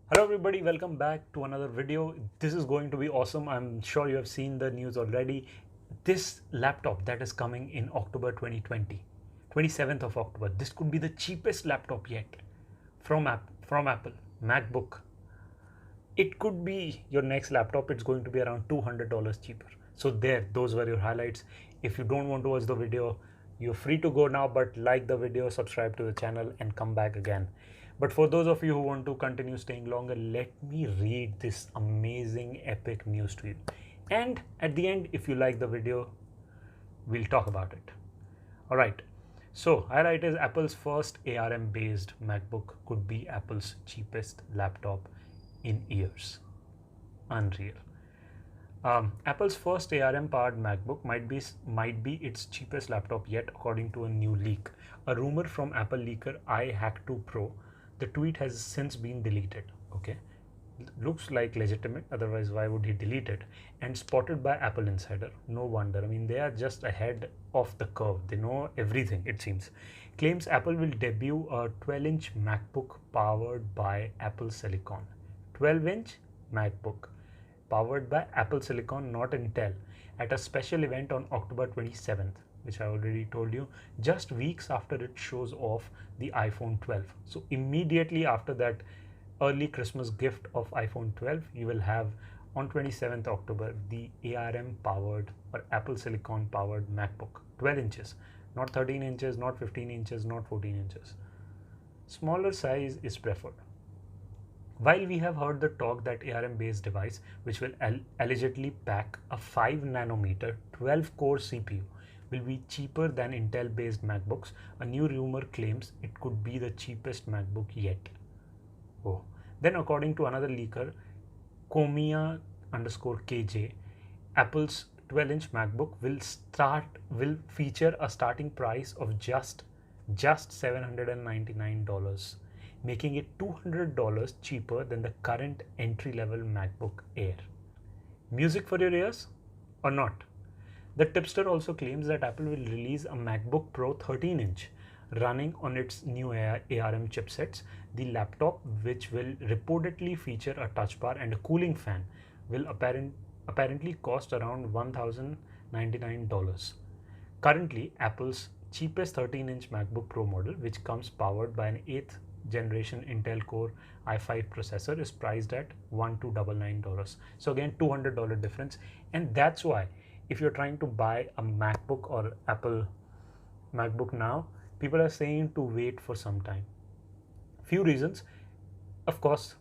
Hello everybody, welcome back to another video. This is going to be awesome. I'm sure you have seen the news already. This laptop that is coming in October 2020, 27th of October. This could be the cheapest laptop yet from Apple, MacBook. It could be your next laptop. It's going to be around $200 cheaper. So those were your highlights. If you don't want to watch the video, you're free to go now, but like the video, subscribe to the channel and come back again. But for those of you who want to continue staying longer, let me read this amazing epic news to you. And at the end, if you like the video, we'll talk about it. All right. So highlight is Apple's first ARM based MacBook could be Apple's cheapest laptop in years. Unreal. Apple's first ARM-powered MacBook might be its cheapest laptop yet, according to a new leak. A rumor from Apple leaker iHack2 Pro. The tweet has since been deleted. Okay, looks like legitimate. Otherwise, why would he delete it? And spotted by Apple Insider. No wonder. I mean, they are just ahead of the curve. They know everything. It seems. Claims Apple will debut a 12-inch MacBook powered by Apple Silicon. 12-inch MacBook powered by Apple Silicon, not Intel, at a special event on October 27th, which I already told you, just weeks after it shows off the iPhone 12. So immediately after that early Christmas gift of iPhone 12, you will have on 27th October the ARM powered or Apple Silicon powered MacBook, 12 inches, not 13 inches, not 15 inches, not 14 inches. Smaller size is preferred. While we have heard the talk that ARM-based device, which will allegedly pack a 5 nanometer 12-core CPU, will be cheaper than Intel-based MacBooks, a new rumor claims it could be the cheapest MacBook yet. Oh. Then according to another leaker, Komiya_KJ, Apple's 12-inch MacBook will feature a starting price of just $799, making it $200 cheaper than the current entry-level MacBook Air. Music for your ears or not? The tipster also claims that Apple will release a MacBook Pro 13-inch running on its new ARM chipsets. The laptop, which will reportedly feature a touch bar and a cooling fan, will apparently cost around $1,099. Currently, Apple's cheapest 13-inch MacBook Pro model, which comes powered by an 8th generation Intel Core i5 processor, is priced at $1,299. So again, $200 difference. And that's why if you're trying to buy a MacBook or Apple MacBook now, people are saying to wait for some time. Few reasons. Of course,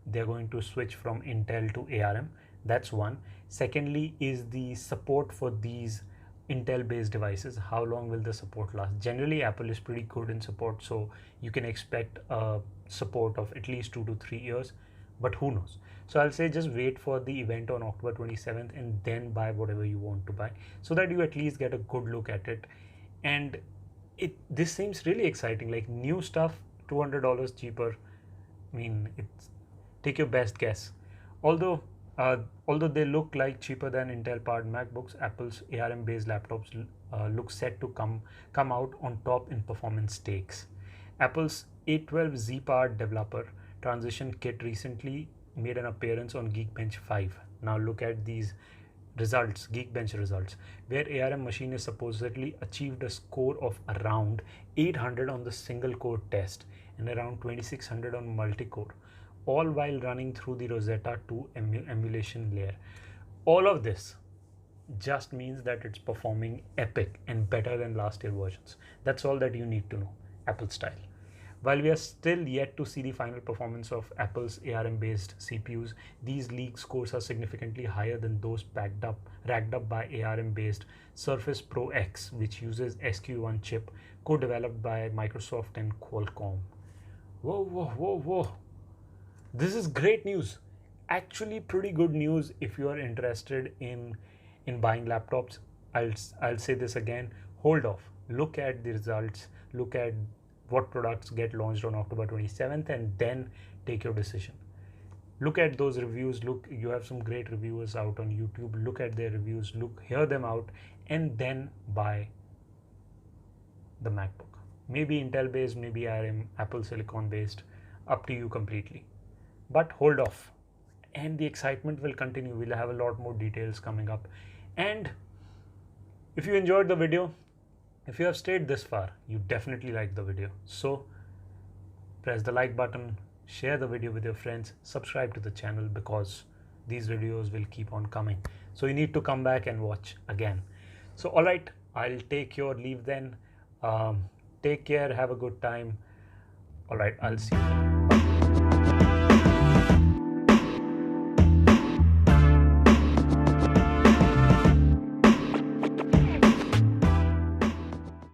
they're going to switch from Intel to ARM. That's one. Secondly is the support for these Intel-based devices. How long will the support last? Generally, Apple is pretty good in support, so you can expect a support of at least 2 to 3 years, but who knows? So I'll say just wait for the event on October 27th and then buy whatever you want to buy, so that you at least get a good look at it. And this seems really exciting, like new stuff, $200 cheaper. I mean, take your best guess. Although they look like cheaper than Intel-powered MacBooks, Apple's ARM-based laptops look set to come out on top in performance stakes. Apple's A12Z-powered developer transition kit recently made an appearance on Geekbench 5. Now look at these results, Geekbench results, where ARM machine has supposedly achieved a score of around 800 on the single-core test and around 2600 on multi-core, all while running through the Rosetta 2 emulation layer. All of this just means that it's performing epic and better than last year versions. That's all that you need to know, Apple style. While we are still yet to see the final performance of Apple's ARM-based CPUs, these league scores are significantly higher than those racked up by ARM-based Surface Pro X, which uses SQ1 chip co-developed by Microsoft and Qualcomm. Whoa, whoa, whoa, whoa. This is great news. Actually, pretty good news if you are interested in buying laptops. I'll say this again. Hold off. Look at the results. Look at what products get launched on October 27th and then take your decision. Look at those reviews. Look, you have some great reviewers out on YouTube. Look at their reviews. Hear them out, and then buy the MacBook. Maybe Intel based, maybe ARM, Apple Silicon based. Up to you completely. but hold off, and the excitement will continue. We'll have a lot more details coming up. And if you enjoyed the video, if you have stayed this far, you definitely liked the video. So press the like button, share the video with your friends, subscribe to the channel, because these videos will keep on coming. So you need to come back and watch again. So all right, I'll take your leave then. Take care, have a good time. All right, I'll see you.